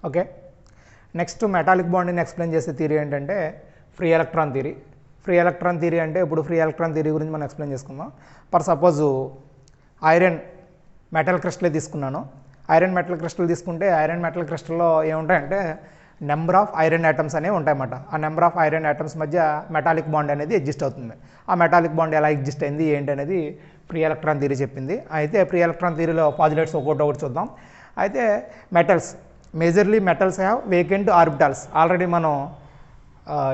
Okay. Next metallic బాండ్ని explain చేసే theory ఏంటంటే free electron theory. Free electron theory అంటే ఇప్పుడు ఫ్రీ ఎలక్ట్రాన్ థియరీ గురించి మనం ఎక్స్ప్లెయిన్ చేసుకుందాం. For suppose iron metal crystal తీసుకున్నాను. ఐరన్ మెటల్ క్రిస్టల్ తీసుకుంటే ఐరన్ మెటల్ క్రిస్టల్లో ఏముంటాయంటే నెంబర్ ఆఫ్ ఐరన్ ఐటమ్స్ అనేవి ఉంటాయన్నమాట. ఆ నెంబర్ ఆఫ్ ఐరన్ ఐటమ్స్ మధ్య మెటాలిక్ బాండ్ అనేది ఎగ్జిస్ట్ అవుతుంది. ఆ మెటాలిక్ బాండ్ ఎలా ఎగ్జిస్ట్ అయింది ఏంటి అనేది ఫ్రీ ఎలక్ట్రాన్ థియరీ చెప్పింది. అయితే ఫ్రీ ఎలక్ట్రాన్ థియరీలో పాజిటివ్స్ ఒకటి చూద్దాం. అయితే metals majorly metals have vacant orbitals. Already మనం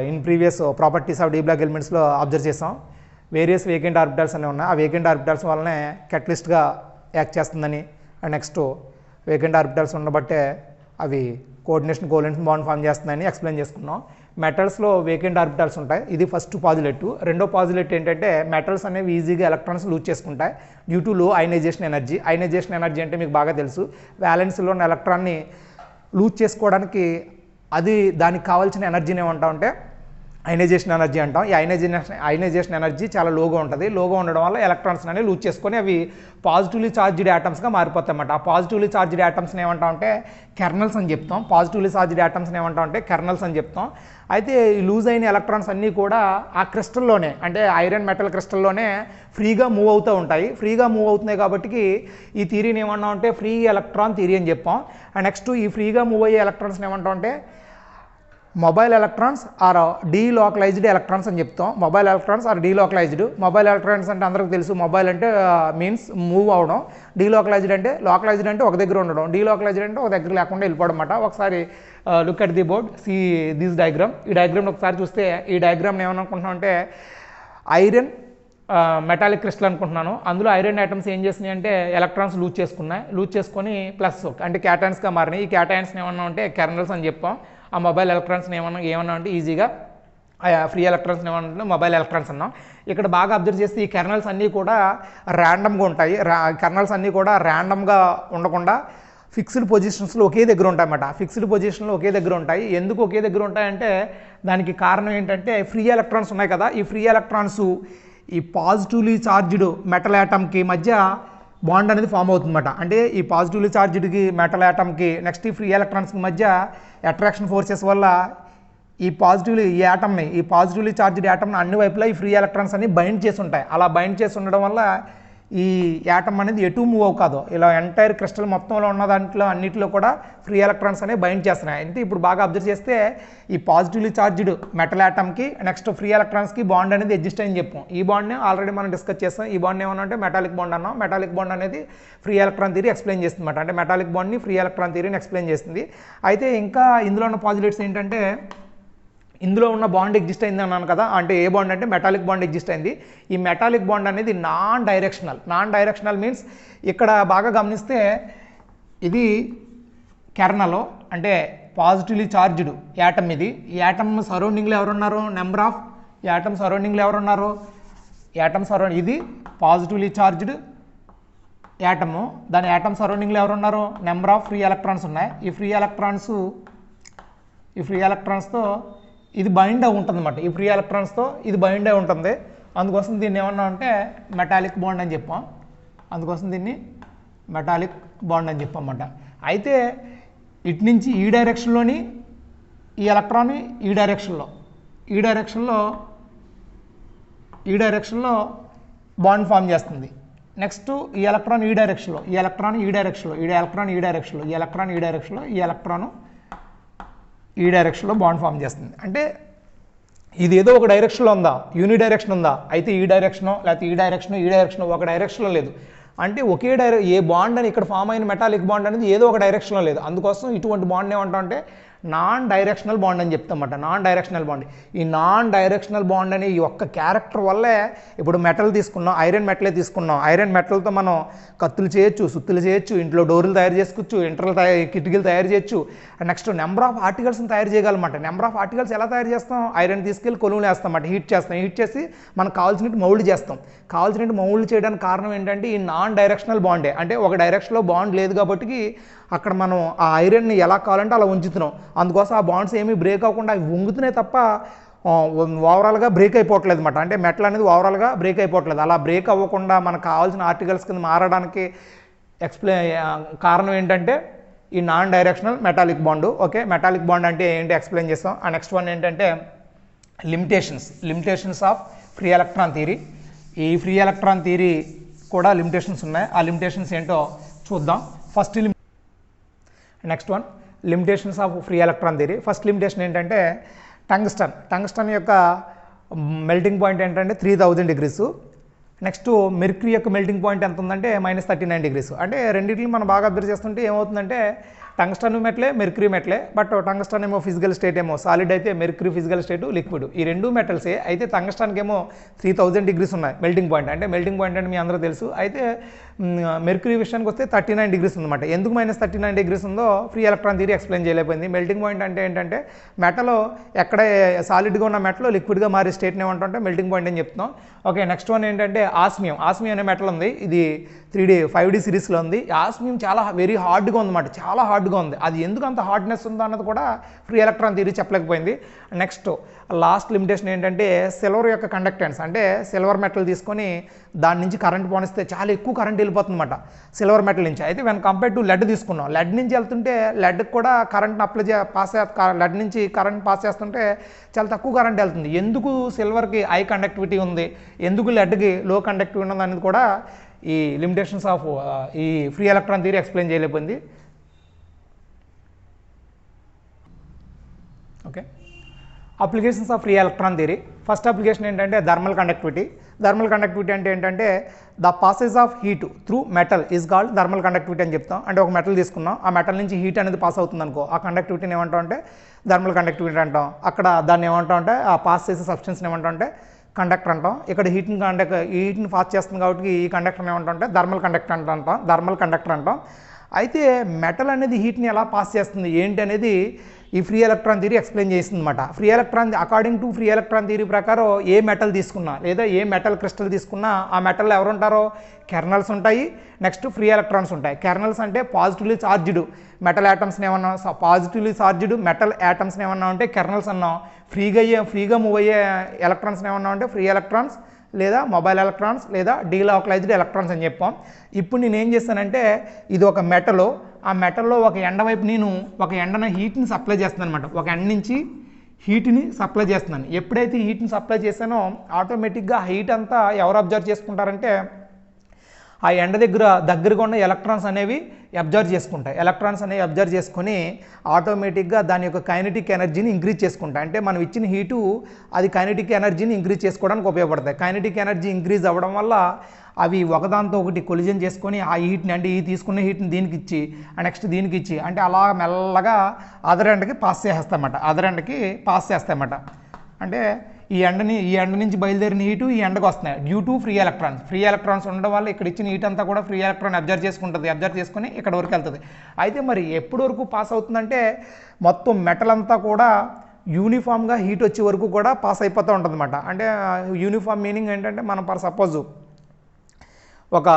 in previous properties of D block ఎలిమెంట్స్లో అబ్జర్వ్ చేసాం. వేరియస్ వేకెంట్ ఆర్బిటాల్స్ అనేవి ఉన్నాయి. ఆ వేకెంట్ ఆర్బిటాల్స్ వల్లనే కెటలిస్ట్గా యాక్ట్ చేస్తుందని, అండ్ నెక్స్ట్ వేకెంట్ ఆర్బిటాల్స్ ఉండబట్టే అవి కోఆర్డినేషన్ కోవలెంట్ బాండ్ ఫామ్ చేస్తుందని ఎక్స్ప్లెయిన్ చేసుకున్నాం. మెటల్స్లో వేకెంట్ ఆర్బిటాల్స్ ఉంటాయి. ఇది ఫస్ట్ పాజిటివ్. రెండో పాజిటివ్ ఏంటంటే మెటల్స్ అనేవి ఈజీగా ఎలక్ట్రాన్స్ లూజ్ చేసుకుంటాయి due to low ionization energy. Ionization energy అంటే మీకు బాగా తెలుసు, వ్యాలెన్స్లో ఉన్న ఎలక్ట్రాన్ని లూజ్ చేసుకోవడానికి అది దానికి కావాల్సిన ఎనర్జీని ఏమంటామంటే అయనైజేషన్ ఎనర్జీ అంటాం. ఈ అయనైజేషన్ ఎనర్జీ చాలా లోగా ఉంటుంది. లోగా ఉండడం వల్ల ఎలక్ట్రాన్స్ అనేవి లూజ్ చేసుకొని అవి పాజిటివ్లీ ఛార్జ్డ్ యాటమ్స్గా మారిపోతాయి అన్నమాట. ఆ పాజిటివ్లీ ఛార్జ్డ్ యాటమ్స్ని ఏమంటామంటే కెర్నల్స్ అని చెప్తాం. పాజిటివ్లీ ఛార్జ్డ్ యాటమ్స్ని ఏమంటామంటే కెర్నల్స్ అని చెప్తాం. అయితే ఈ లూజ్ అయిన ఎలక్ట్రాన్స్ అన్నీ కూడా ఆ క్రిస్టల్లోనే, అంటే ఐరన్ మెటల్ క్రిస్టల్లోనే ఫ్రీగా మూవ్ అవుతూ ఉంటాయి. ఫ్రీగా మూవ్ అవుతున్నాయి కాబట్టి ఈ థియరీని ఏమన్నామంటే ఫ్రీ ఎలక్ట్రాన్ థియరీ అని చెప్పాం. అండ్ నెక్స్ట్ ఈ ఫ్రీగా మూవ్ అయ్యే ఎలక్ట్రాన్స్ని ఏమంటామంటే mobile electrons are delocalised electrons అని చెప్తాం. Mobile electrons are delocalised. Mobile electrons అంటే అందరికీ తెలుసు, మొబైల్ అంటే మీన్స్ మూవ్ అవడం. డీలోకలైజ్డ్ అంటే ఒక దగ్గర ఉండడం. డీలోకలైజ్డ్ అంటే ఒక దగ్గర లేకుండా వెళ్ళిపోవడం అన్నమాట. ఒకసారి look at the board, see this diagram. ఈ డయాగ్రామ్ని ఒకసారి చూస్తే ఈ డయాగ్రామ్ని ఏమనుకుంటున్నాం అంటే ఐరన్ మెటాలిక్ క్రిస్టల్ అనుకుంటున్నాను. అందులో ఐరన్ ఐటమ్స్ ఏం చేసినాయి అంటే ఎలక్ట్రాన్స్ లూజ్ చేసుకొని ప్లస్ అంటే క్యాటయాన్స్గా మారినాయి. ఈ క్యాటయాన్స్ని ఏమన్నా అంటే కెర్నల్స్ అని చెప్పాం. ఆ మొబైల్ ఎలక్ట్రాన్స్ని ఏమన్నా అంటే ఈజీగా ఫ్రీ ఎలక్ట్రాన్స్ని ఏమన్నా మొబైల్ ఎలక్ట్రాన్స్ అన్నాం. ఇక్కడ బాగా అబ్జర్వ్ చేస్తే ఈ కెర్నల్స్ అన్నీ కూడా ర్యాండమ్గా ఉంటాయి. కెర్నల్స్ అన్నీ కూడా ర్యాండమ్గా ఉండకుండా ఫిక్స్డ్ పొజిషన్స్లో ఒకే దగ్గర ఉంటాయి అన్నమాట. ఫిక్స్డ్ పొజిషన్లో ఒకే దగ్గర ఉంటాయి. ఎందుకు ఒకే దగ్గర ఉంటాయంటే దానికి కారణం ఏంటంటే ఫ్రీ ఎలక్ట్రాన్స్ ఉన్నాయి కదా, ఈ ఫ్రీ ఎలక్ట్రాన్స్ ఈ పాజిటివ్లీ ఛార్జ్డ్ మెటల్ యాటమ్కి మధ్య బాండ్ అనేది ఫామ్ అవుతుందన్నమాట. అంటే ఈ పాజిటివ్లీ ఛార్జ్డ్కి మెటల్ యాటమ్కి నెక్స్ట్ ఈ ఫ్రీ ఎలక్ట్రాన్స్కి మధ్య అట్రాక్షన్ ఫోర్సెస్ వల్ల ఈ పాజిటివ్లీ ఛార్జ్డ్ యాటమ్ని అన్ని వైపులా ఈ ఫ్రీ ఎలక్ట్రాన్స్ అన్ని బైండ్ చేసి ఉంటాయి. అలా బైండ్ చేసి ఉండడం వల్ల ఈ యాటమ్ అనేది ఎటు మూవ్ అవ్వదు. ఇలా ఎంటైర్ క్రిస్టల్ మొత్తంలో ఉన్న దాంట్లో అన్నింటిలో కూడా ఫ్రీ ఎలక్ట్రాన్స్ అనేవి బైండ్ చేస్తున్నాయి. అంటే ఇప్పుడు బాగా అబ్జర్వ్ చేస్తే ఈ పాజిటివ్లీ ఛార్జ్డ్ మెటల్ యాటమ్కి నెక్స్ట్ ఫ్రీ ఎలక్ట్రాన్స్కి బాండ్ అనేది ఎగ్జిస్ట్ అని చెప్పాం. ఈ బాండ్ని ఆల్రెడీ మనం డిస్కస్ చేస్తాం. ఈ బాండ్ ఏమన్నా అంటే మెటాలిక్ బాండ్ అన్నాం. మెటాలిక్ బాండ్ అనేది ఫ్రీ ఎలక్ట్రాన్ థియరీ ఎక్స్ప్లెయిన్ చేస్తుంది అన్నమాట. అంటే మెటాలిక్ బాండ్ని ఫ్రీ ఎలక్ట్రాన్ థియరీని ఎక్స్ప్లెయిన్ చేస్తుంది. అయితే ఇంకా ఇందులో ఉన్న పాజిటివ్స్ ఏంటంటే ఇందులో ఉన్న బాండ్ ఎగ్జిస్ట్ అయింది అన్నాను కదా, అంటే ఏ బాండ్ అంటే మెటాలిక్ బాండ్ ఎగ్జిస్ట్ అయింది. ఈ మెటాలిక్ బాండ్ అనేది నాన్ డైరెక్షనల్ మీన్స్ ఇక్కడ బాగా గమనిస్తే ఇది కెర్నల్ అంటే పాజిటివ్లీ ఛార్జ్డ్ యాటమ్. ఇది యాటమ్ సరౌండింగ్లో ఎవరున్నారు, నెంబర్ ఆఫ్ యాటమ్ సరౌండింగ్లో ఎవరున్నారు, ఇది పాజిటివ్లీ ఛార్జ్డ్ యాటము. దాని యాటమ్ సరౌండింగ్లో ఎవరున్నారు, నెంబర్ ఆఫ్ ఫ్రీ ఎలక్ట్రాన్స్ ఉన్నాయి. ఈ ఫ్రీ ఎలక్ట్రాన్స్తో ఇది బైండ్ అయి ఉంటుంది అన్నమాట. ఈ ఫ్రీ ఎలక్ట్రాన్స్తో ఇది బైండ్ అయి ఉంటుంది. అందుకోసం దీన్ని ఏమన్నా అంటే మెటాలిక్ బాండ్ అని చెప్పాం. అన్నమాట. అయితే ఇటు నుంచి ఈ డైరెక్షన్లోని ఈ ఎలక్ట్రాన్ ఈ డైరెక్షన్లో బాండ్ ఫామ్ చేస్తుంది. నెక్స్ట్ ఈ ఎలక్ట్రాన్ ఈ డైరెక్షన్లో బాండ్ ఫామ్ చేస్తుంది. అంటే ఇది ఏదో ఒక డైరెక్షన్లో ఉందా, యూని డైరెక్షన్ ఉందా, అయితే ఈ డైరెక్షనో లేకపోతే ఈ డైరెక్షనో ఒక డైరెక్షన్లో లేదు. అంటే ఒకే ఏ బాండ్ అని ఇక్కడ ఫామ్ అయిన మెటాలిక్ బాండ్ అనేది ఏదో ఒక డైరెక్షన్లో లేదు. అందుకోసం ఇటువంటి బాండ్ ఏమంటామంటే నాన్ డైరెక్షనల్ బాండ్ అని చెప్తామన్నమాట. ఈ నాన్ డైరెక్షనల్ బాండ్ అనే ఈ ఒక్క క్యారెక్టర్ వల్లే ఇప్పుడు మెటల్ తీసుకున్నాం, ఐరన్ తీసుకున్నాం. ఐరన్ మెటల్తో మనం కత్తులు చేయొచ్చు, సుత్తులు చేయొచ్చు, ఇంట్లో డోర్లు తయారు చేసుకోవచ్చు, కిటికీలు తయారు చేయొచ్చు. నెక్స్ట్ నెంబర్ ఆఫ్ ఆర్టికల్స్ని తయారు చేయగలమాట. నెంబర్ ఆఫ్ ఆర్టికల్స్ ఎలా తయారు చేస్తాం, ఐరన్ తీసుకెళ్ళి కొలువులు వేస్తామన్నమాట. హీట్ చేసి మనకు కావాల్సినట్టు మౌల్డ్ చేస్తాం. మౌల్డ్ చేయడానికి కారణం ఏంటంటే ఈ నాన్ డైరెక్షనల్ బాండే. అంటే ఒక డైరెక్షన్లో బాండ్ లేదు కాబట్టి అక్కడ మనం ఆ ఐరన్ని ఎలా కావాలంటే అలా ఉంచుతున్నాం. అందుకోసం ఆ బాండ్స్ ఏమీ బ్రేక్ అవ్వకుండా అవి వంగుతున్నాయి తప్ప ఓవరాల్గా బ్రేక్ అయిపోవట్లేదు అన్నమాట. అంటే మెటల్ అనేది ఓవరాల్గా బ్రేక్ అయిపోవట్లేదు. అలా బ్రేక్ అవ్వకుండా మనకు కావాల్సిన ఆర్టికల్స్ కింద మారడానికి కారణం ఏంటంటే ఈ non directional metallic bond. Okay, metallic bond అంటే ఏంటి ఎక్స్ప్లెయిన్ చేస్తాం. ఆ నెక్స్ట్ వన్ ఏంటంటే limitations of free electron theory. ఈ ఫ్రీ ఎలక్ట్రాన్ థియరీ కూడా లిమిటేషన్స్ ఉన్నాయి. ఆ లిమిటేషన్స్ ఏంటో చూద్దాం. First next one limitations of free electron theory. First limitation ఏంటంటే టంగ్స్టన్ యొక్క మెల్టింగ్ పాయింట్ ఏంటంటే 3000 degrees. నెక్స్ట్ మెర్క్యూరీ యొక్క మెల్టింగ్ పాయింట్ ఎంత ఉందంటే -39 degrees. అంటే రెండింటిని మనం బాగా అబ్జర్వ్ చేస్తుంటే ఏమవుతుందంటే టంగ్స్టన్ మెట్లే, మెర్క్యూరీ మెట్లే. బట్ టంగ్స్టన్ ఏమో ఫిజికల్ స్టేట్ ఏమో సాలిడ్ అయితే మెర్క్యూరీ ఫిజికల్ స్టేట్ లిక్విడ్. ఈ రెండు మెటల్సే. అయితే టంగ్స్టన్కి ఏమో 3000 degrees ఉన్నాయి మెల్టింగ్ పాయింట్. అంటే మెల్టింగ్ పాయింట్ అంటే మీ అందరూ తెలుసు. అయితే మెర్క్యూరీ విషయానికి వస్తే 39 degrees ఉందన్నమాట. ఎందుకు -39 degrees ఉందో ఫ్రీ ఎలక్ట్రాన్ థియరీ ఎక్స్ప్లెయిన్ చేయలేకపోయింది. మెల్టింగ్ పాయింట్ అంటే ఏంటంటే మెటల్ ఎక్కడ సాలిడ్గా ఉన్న మెటల్ లిక్విడ్గా మారే స్టేట్ని ఏమంటుంటే మెల్టింగ్ పాయింట్ అని చెప్తున్నాం. ఓకే, నెక్స్ట్ వన్ ఏంటంటే ఆస్మియం అనే మెటల్ ఉంది. ఇది 5D సిరీస్లో ఉంది. ఆస్మియం చాలా వెరీ హార్డ్గా ఉందన్నమాట, చాలా హార్డ్గా ఉంది. అది ఎందుకు అంత హార్డ్నెస్ ఉందో అన్నది కూడా ఫ్రీ ఎలక్ట్రాన్ థియరీ చెప్పలేకపోయింది. నెక్స్ట్ లాస్ట్ లిమిటేషన్ ఏంటంటే సిల్వర్ యొక్క కండక్టెన్స్. అంటే సిల్వర్ మెటల్ తీసుకొని దాని నుంచి కరెంట్ పోనిస్తే చాలా ఎక్కువ కరెంట్ వెళ్ళిపోతుంది అన్నమాట సిల్వర్ మెటల్ నుంచి. అయితే వెన్ కంపేర్ టు లెడ్ తీసుకున్నాం. లెడ్ నుంచి వెళ్తుంటే లెడ్కి కూడా కరెంట్ లెడ్ నుంచి కరెంట్ పాస్ చేస్తుంటే చాలా తక్కువ కరెంట్ వెళ్తుంది. ఎందుకు సిల్వర్కి హై కండక్టివిటీ ఉంది, ఎందుకు లెడ్కి లో కండక్టివిటీ ఉంది అనేది కూడా ఈ లిమిటేషన్స్ ఆఫ్ ఈ ఫ్రీ ఎలక్ట్రాన్ థియరీ ఎక్స్ప్లెయిన్ చేయలేకపోయింది. Okay, applications of free electron theory. First application ఏంటంటే థర్మల్ కండక్టివిటీ. థర్మల్ కండక్టివిటీ అంటే ఏంటంటే the passage of heat through metal is called thermal conductivity అని చెప్తాం. అంటే ఒక మెటల్ తీసుకున్నాం, ఆ మెటల్ నుంచి హీట్ అనేది పాస్ అవుతుంది అనుకో, ఆ కండక్టివిటీని ఏమంటాం అంటే థర్మల్ కండక్టివిటీ అంటాం. అక్కడ దాన్ని ఏమంటాం అంటే ఆ పాస్ చేసే సబ్స్టెన్స్ని ఏమంటాం అంటే కండక్టర్ అంటాం. ఇక్కడ హీట్ని పాస్ చేస్తుంది కాబట్టి ఈ కండక్టర్ని ఏమంటాం అంటే థర్మల్ కండక్టర్ అంటాం. అయితే మెటల్ అనేది హీట్ని ఎలా పాస్ చేస్తుంది ఏంటి అనేది ఈ ఫ్రీ ఎలక్ట్రాన్ థియరీ ఎక్స్ప్లెయిన్ చేస్తుంది అనమాట. According to free electron theory ప్రకారం ఏ మెటల్ తీసుకున్నా లేదా ఏ మెటల్ క్రిస్టల్ తీసుకున్నా ఆ మెటల్లో ఎవరు ఉంటారో కెర్నల్స్ ఉంటాయి, నెక్స్ట్ ఫ్రీ ఎలక్ట్రాన్స్ ఉంటాయి. కెర్నల్స్ అంటే పాజిటివ్లీ చార్జ్డ్ మెటల్ యాటమ్స్ని ఏమన్నా, పాజిటివ్లీ చార్జ్డ్ మెటల్ యాటమ్స్ని ఏమన్నా ఉంటే కెర్నల్స్ అన్నాం. ఫ్రీగా మూవ్ అయ్యే ఎలక్ట్రాన్స్ని ఏమన్నా ఉంటే ఫ్రీ ఎలక్ట్రాన్స్ లేదా మొబైల్ ఎలక్ట్రాన్స్ లేదా డీలాకలైజ్డ్ ఎలక్ట్రాన్స్ అని చెప్పాం. ఇప్పుడు నేను ఏం చేస్తానంటే ఇది ఒక మెటల్, ఆ మెటల్లో ఒక ఎండ వైపు నేను ఒక ఎండన హీట్ని సప్లై చేస్తున్నాను అనమాట. ఒక ఎండ నుంచి హీట్ని సప్లై చేస్తున్నాను. ఎప్పుడైతే హీట్ని సప్లై చేశానో ఆటోమేటిక్గా హీట్ అంతా ఎవరు అబ్జర్వ్ చేసుకుంటారంటే ఆ ఎండ దగ్గరగా ఉన్న ఎలక్ట్రాన్స్ అనేవి అబ్జర్వ్ చేసుకుంటాయి. ఎలక్ట్రాన్స్ అనేవి అబ్జర్వ్ చేసుకొని ఆటోమేటిక్గా దాని యొక్క కైనెటిక్ ఎనర్జీని ఇంక్రీజ్ చేసుకుంటాయి. అంటే మనం ఇచ్చిన హీటు అది కైనెటిక్ ఎనర్జీని ఇంక్రీజ్ చేసుకోవడానికి ఉపయోగపడతాయి. కైనెటిక్ ఎనర్జీ ఇంక్రీజ్ అవ్వడం వల్ల అవి ఒకదాంతో ఒకటి కొలిజన్ చేసుకొని ఆ హీట్ని, అంటే ఈ తీసుకున్న హీట్ని దీనికి ఇచ్చి నెక్స్ట్ దీనికి ఇచ్చి అంటే అలా మెల్లగా అదర్ ఎండ్కి పాస్ చేస్తాయన్నమాట. అంటే ఈ ఎండ నుంచి బయలుదేరిన హీటు ఈ ఎండకు వస్తున్నాయి డ్యూ టు ఫ్రీ ఎలక్ట్రాన్స్ ఉండడం వల్ల ఇక్కడ ఇచ్చిన హీట్ అంతా కూడా ఫ్రీ ఎలక్ట్రాన్ అబ్జర్వ్ చేసుకొని ఇక్కడ వరకు వెళ్తుంది. అయితే మరి ఎప్పటి వరకు పాస్ అవుతుందంటే మొత్తం మెటల్ అంతా కూడా యూనిఫామ్గా హీట్ వచ్చే వరకు కూడా పాస్ అయిపోతూ ఉంటుంది అన్నమాట. అంటే యూనిఫామ్ మీనింగ్ ఏంటంటే మనం సపోజ్ ఒక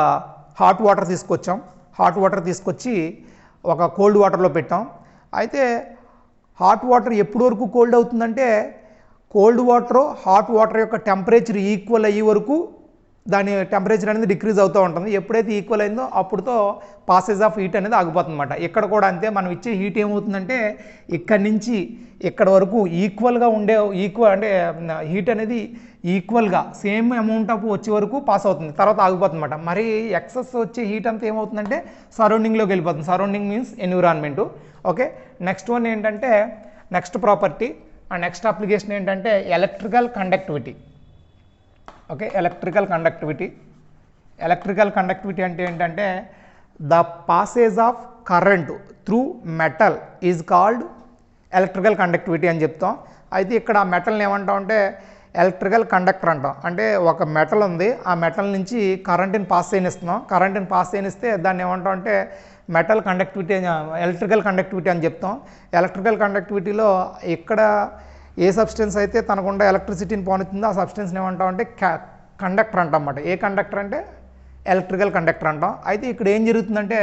హాట్ వాటర్ తీసుకొచ్చి ఒక కోల్డ్ వాటర్లో పెట్టాం. అయితే హాట్ వాటర్ ఎప్పటి వరకు కోల్డ్ అవుతుందంటే కోల్డ్ వాటర్ హాట్ వాటర్ యొక్క టెంపరేచర్ ఈక్వల్ అయ్యే వరకు దాని టెంపరేచర్ అనేది డిక్రీజ్ అవుతూ ఉంటుంది. ఎప్పుడైతే ఈక్వల్ అయిందో అప్పుడుతో పాసేజ్ ఆఫ్ హీట్ అనేది ఆగిపోతుంది అన్నమాట. ఇక్కడ కూడా అంతే, మనం ఇచ్చే హీట్ ఏమవుతుందంటే ఇక్కడి నుంచి ఇక్కడ వరకు ఈక్వల్గా అంటే హీట్ అనేది ఈక్వల్గా సేమ్ అమౌంట్ ఆఫ్ వచ్చే వరకు పాస్ అవుతుంది, తర్వాత ఆగిపోతుంది అన్నమాట. మరి ఎక్సెస్ వచ్చే హీట్ అంతా ఏమవుతుందంటే సరౌండింగ్లోకి వెళ్ళిపోతుంది. Surrounding means environment. Okay, next one ఏంటంటే నెక్స్ట్ ప్రాపర్టీ నెక్స్ట్ అప్లికేషన్ ఏంటంటే electrical conductivity. Okay, electrical conductivity అంటే ఏంటంటే the passage of current through metal is called electrical conductivity అని చెప్తాం. అయితే ఇక్కడ ఆ మెటల్ని ఏమంటాం అంటే ఎలక్ట్రికల్ కండక్టర్ అంటాం. అంటే ఒక మెటల్ ఉంది, ఆ మెటల్ నుంచి కరెంట్ని పాస్ చేయనిస్తున్నాం. కరెంట్ని పాస్ చేయనిస్తే దాన్ని ఏమంటాం అంటే ఎలక్ట్రికల్ కండక్టివిటీ అని చెప్తాం. ఎలక్ట్రికల్ కండక్టివిటీలో ఇక్కడ ఏ సబ్స్టెన్స్ అయితే తనకుండా ఎలక్ట్రిసిటీని పోనిస్తుందో ఆ సబ్స్టెన్స్ని ఏమంటాం అంటే కండక్టర్ అంటాం అన్నమాట. ఏ కండక్టర్ అంటే ఎలక్ట్రికల్ కండక్టర్ అంటాం. అయితే ఇక్కడ ఏం జరుగుతుందంటే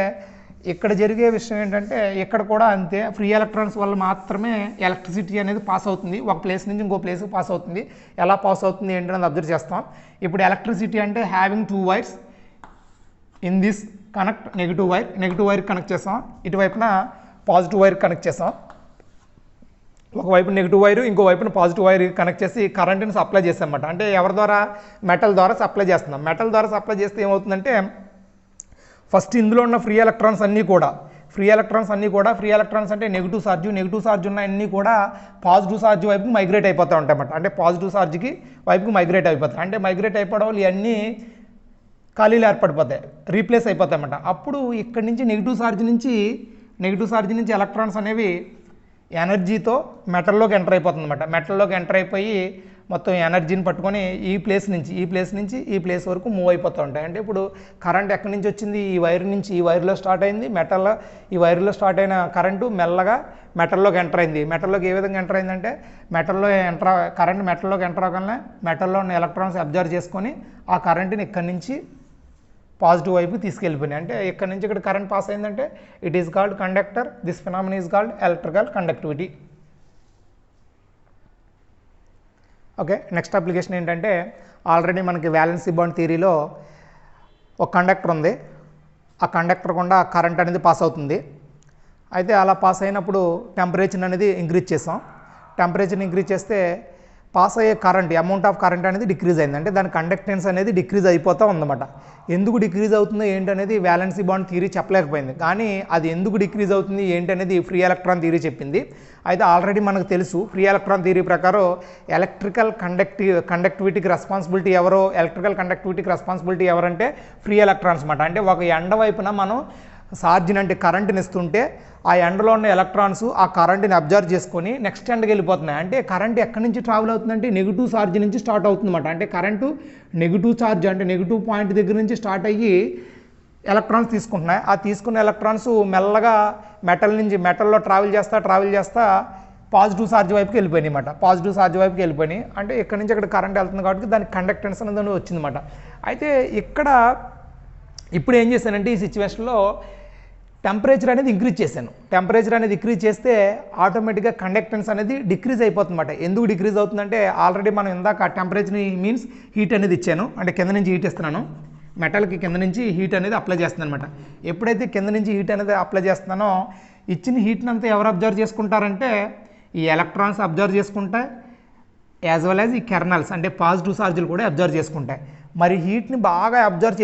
ఇక్కడ జరిగే విషయం ఏంటంటే ఇక్కడ కూడా అంతే, ఫ్రీ ఎలక్ట్రాన్స్ వల్ల మాత్రమే ఎలక్ట్రిసిటీ అనేది పాస్ అవుతుంది. ఒక ప్లేస్ నుంచి ఇంకో ప్లేస్కి పాస్ అవుతుంది. ఎలా పాస్ అవుతుంది ఏంటనేది అబ్జర్వ్ చేస్తాం. ఇప్పుడు ఎలక్ట్రిసిటీ అంటే having 2 wires in this connect negative wire connect చేస్తాం. ఇటువైపున పాజిటివ్ వైర్ కనెక్ట్ చేసాం, ఒకవైపు నెగిటివ్ వైర్ ఇంకో వైపున పాజిటివ్ వైర్ కనెక్ట్ చేసి కరెంట్ని సప్లై చేస్తాం అన్నమాట. అంటే ఎవరి ద్వారా? మెటల్ ద్వారా సప్లై చేస్తున్నాం. మెటల్ ద్వారా సప్లై చేస్తే ఏమవుతుందంటే ఫస్ట్ ఇందులో ఉన్న ఫ్రీ ఎలక్ట్రాన్స్ అన్నీ కూడా ఫ్రీ ఎలక్ట్రాన్స్ అంటే నెగిటివ్ ఛార్జ్ ఉన్న అన్నీ కూడా పాజిటివ్ ఛార్జ్ వైపుకి మైగ్రేట్ అయిపోతూ ఉంటాయి అన్నమాట. అంటే పాజిటివ్ ఛార్జ్కి వైపుకి మైగ్రేట్ అయిపోతాయి. అంటే మైగ్రేట్ అయిపోవడం వల్ల ఇవన్నీ ఖాళీలు ఏర్పడిపోతాయి, రీప్లేస్ అయిపోతాయి అన్నమాట. అప్పుడు ఇక్కడి నుంచి నెగిటివ్ ఛార్జ్ నుంచి ఎలక్ట్రాన్స్ అనేవి ఎనర్జీతో మెటల్లోకి ఎంటర్ అయిపోతుంది అన్నమాట. మెటల్లోకి ఎంటర్ అయిపోయి మొత్తం ఎనర్జీని పట్టుకొని ఈ ప్లేస్ నుంచి ఈ ప్లేస్ వరకు మూవ్ అయిపోతూ ఉంటాయి. అంటే ఇప్పుడు కరెంట్ ఎక్కడి నుంచి వచ్చింది? ఈ వైర్లో స్టార్ట్ అయింది. ఈ వైర్లో స్టార్ట్ అయిన కరెంటు మెల్లగా మెటల్లోకి ఎంటర్ అయింది. మెటల్లోకి ఏ విధంగా ఎంటర్ అయిందంటే కరెంట్ మెటల్లోకి ఎంటర్ అవ్వగానే మెటల్లో ఉన్న ఎలక్ట్రాన్స్ అబ్జర్వ్ చేసుకొని ఆ కరెంట్ని ఇక్కడి నుంచి పాజిటివ్ వైపు తీసుకెళ్ళిపోయినాయి. అంటే ఇక్కడ నుంచి ఇక్కడ కరెంట్ పాస్ అయిందంటే it is called conductor. This phenomena is called electrical conductivity. Okay, next application ఏంటంటే ఆల్రెడీ మనకి వ్యాలెన్సీ బాండ్ థియరీలో ఒక కండక్టర్ ఉంది. ఆ కండక్టర్ గుండా కరెంట్ అనేది పాస్ అవుతుంది. అయితే అలా పాస్ అయినప్పుడు టెంపరేచర్ అనేది ఇంక్రీజ్ చేసాం. టెంపరేచర్ని ఇంక్రీజ్ చేస్తే పాస్ అయ్యే కరెంట్ అమౌంట్ ఆఫ్ కరెంట్ అనేది డిక్రీజ్ అయింది. అంటే దాని కండక్టెన్స్ అనేది డిక్రీజ్ అయిపోతూ ఉందన్నమాట. ఎందుకు డిక్రీజ్ అవుతుందో ఏంటనేది వ్యాలెన్సీ బాండ్ థియరీ చెప్పలేకపోయింది. కానీ అది ఎందుకు డిక్రీజ్ అవుతుంది ఏంటనేది ఫ్రీ ఎలక్ట్రాన్ థియరీ చెప్పింది. అయితే ఆల్రెడీ మనకు తెలుసు ఫ్రీ ఎలక్ట్రాన్ థియరీ ప్రకారం ఎలక్ట్రికల్ కండక్టివిటీకి రెస్పాన్సిబిలిటీ ఎవరంటే ఫ్రీ ఎలక్ట్రాన్స్ అన్నమాట. అంటే ఒక ఎండ వైపున మనం ఛార్జ్ని అంటే కరెంట్ని ఇస్తుంటే ఆ ఎండలో ఉన్న ఎలక్ట్రాన్స్ ఆ కరెంట్ని అబ్జర్వ్ చేసుకొని నెక్స్ట్ ఎండకి వెళ్ళిపోతున్నాయి. అంటే కరెంట్ ఎక్కడి నుంచి ట్రావెల్ అవుతుందంటే నెగిటివ్ ఛార్జ్ నుంచి స్టార్ట్ అవుతుందన్నమాట. అంటే కరెంటు నెగిటివ్ ఛార్జ్ అంటే నెగిటివ్ పాయింట్ దగ్గర నుంచి స్టార్ట్ అయ్యి ఎలక్ట్రాన్స్ తీసుకుంటున్నాయి. ఆ తీసుకున్న ఎలక్ట్రాన్స్ మెల్లగా మెటల్లో ట్రావెల్ చేస్తా పాజిటివ్ ఛార్జ్ వైపుకి వెళ్ళిపోయినాయి అన్నమాట. అంటే ఇక్కడ నుంచి ఇక్కడ కరెంట్ వెళ్తుంది కాబట్టి దానికి కండక్టెన్స్ అనేది వచ్చిందన్నమాట. అయితే ఇప్పుడు ఏం చేశానంటే ఈ సిచ్యువేషన్లో టెంపరేచర్ అనేది ఇంక్రీజ్ చేస్తే ఆటోమేటిక్గా కండక్టెన్స్ అనేది డిక్రీజ్ అయిపోతుందన్నమాట. ఎందుకు డిక్రీజ్ అవుతుందంటే ఆల్రెడీ మనం ఇందాక టెంపరేచర్ మీన్స్ హీట్ అనేది ఇచ్చాను. అంటే కింద నుంచి హీట్ ఇస్తున్నాను, మెటల్కి కింద నుంచి హీట్ అనేది అప్లై చేస్తున్నాను అనమాట. ఎప్పుడైతే కింద నుంచి హీట్ అనేది అప్లై చేస్తున్నానో ఇచ్చిన హీట్ని అంతా ఎవరు అబ్జర్వ్ చేసుకుంటారంటే ఈ ఎలక్ట్రాన్స్ అబ్జర్వ్ చేసుకుంటాయి, యాజ్ వెల్ యాజ్ ఈ కెర్నల్స్ అంటే పాజిటివ్ ఛార్జీలు కూడా అబ్జర్వ్ చేసుకుంటాయి. మరి హీట్ని బాగా అబ్జర్వ్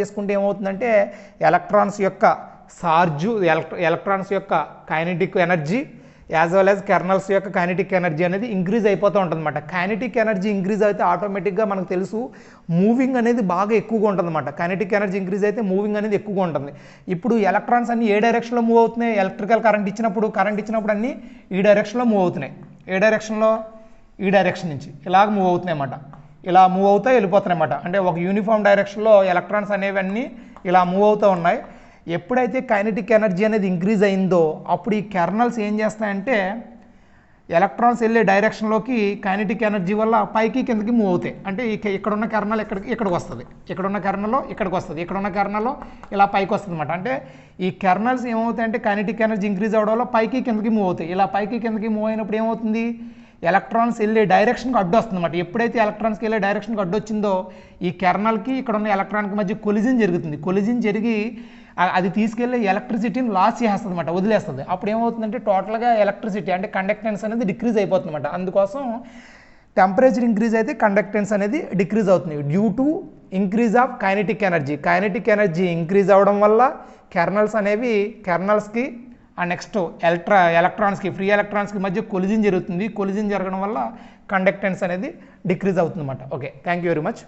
చేసుకుంటే ఏమవుతుందంటే ఎలక్ట్రాన్స్ యొక్క ఛార్జు ఎలక్ట్రాన్స్ యొక్క kinetic energy as well as kernels యొక్క కైనెటిక్ ఎనర్జీ అనేది ఇంక్రీజ్ అయిపోతూ ఉంటుందన్నమాట. కైనెటిక్ ఎనర్జీ ఇంక్రీజ్ అయితే ఆటోమేటిక్గా మనకు తెలుసు మూవింగ్ అనేది బాగా ఎక్కువగా ఉంటుందన్నమాట. కైనెటిక్ ఎనర్జీ ఇంక్రీజ్ అయితే మూవింగ్ అనేది ఎక్కువగా ఉంటుంది. ఇప్పుడు ఎలక్ట్రాన్స్ అన్ని ఏ డైరెక్షన్లో మూవ్ అవుతున్నాయి? ఎలక్ట్రికల్ కరెంట్ ఇచ్చినప్పుడు అన్నీ ఈ డైరెక్షన్లో మూవ్ అవుతున్నాయి. ఏ డైరెక్షన్లో? ఈ డైరెక్షన్ నుంచి ఇలాగ మూవ్ అవుతున్నాయి అన్నమాట. ఇలా మూవ్ అవుతూ వెళ్ళిపోతున్నాయి అన్నమాట. అంటే ఒక యూనిఫామ్ డైరెక్షన్లో ఎలక్ట్రాన్స్ అనేవి అన్నీ ఇలా మూవ్ అవుతూ ఉన్నాయి. ఎప్పుడైతే కైనెటిక్ ఎనర్జీ అనేది ఇంక్రీజ్ అయిందో అప్పుడు ఈ కెర్నల్స్ ఏం చేస్తాయంటే ఎలక్ట్రాన్స్ వెళ్ళే డైరెక్షన్లోకి కైనెటిక్ ఎనర్జీ వల్ల పైకి కిందకి మూవ్ అవుతాయి. అంటే ఇక్కడున్న కెర్నల్ ఇక్కడికి వస్తుంది, ఇక్కడున్న కెర్నల్లో ఇక్కడికి వస్తుంది, ఇక్కడున్న కెర్నల్లో ఇలా పైకి వస్తుంది అన్నమాట. అంటే ఈ కెర్నల్స్ ఏమవుతాయంటే కైనెటిక్ ఎనర్జీ ఇంక్రీజ్ అవ్వడం వల్ల పైకి కిందకి మూవ్ అవుతాయి. ఇలా పైకి కిందకి మూవ్ అయినప్పుడు ఏమవుతుంది? ఎలక్ట్రాన్స్ వెళ్ళే డైరెక్షన్కి అడ్డు వస్తుంది అన్నమాట. ఎప్పుడైతే ఎలక్ట్రాన్స్కి వెళ్ళే డైరెక్షన్కి అడ్డు వచ్చిందో ఈ కెర్నల్కి ఇక్కడ ఉన్న ఎలక్ట్రాన్కి మధ్య కొలిజన్ జరుగుతుంది. కొలిజన్ జరిగి అది తీసుకెళ్ళి ఎలక్ట్రిసిటీని లాస్ చేస్తుంది అనమాట, వదిలేస్తుంది. అప్పుడు ఏమవుతుందంటే టోటల్గా ఎలక్ట్రిసిటీ అంటే కండక్టెన్స్ అనేది డిక్రీజ్ అయిపోతుంది అనమాట. అందుకోసం టెంపరేచర్ ఇంక్రీజ్ అయితే కండక్టెన్స్ అనేది డిక్రీజ్ అవుతుంది due to increase of kinetic energy increase అవ్వడం వల్ల కెర్నల్స్కి ఆ నెక్స్ట్ ఎలక్ట్రాన్స్కి ఫ్రీ ఎలక్ట్రాన్స్కి మధ్య కొలిజన్ జరుగుతుంది. కొలిజన్ జరగడం వల్ల కండక్టెన్స్ అనేది డిక్రీజ్ అవుతుంది అనమాట. Okay, thank you very much.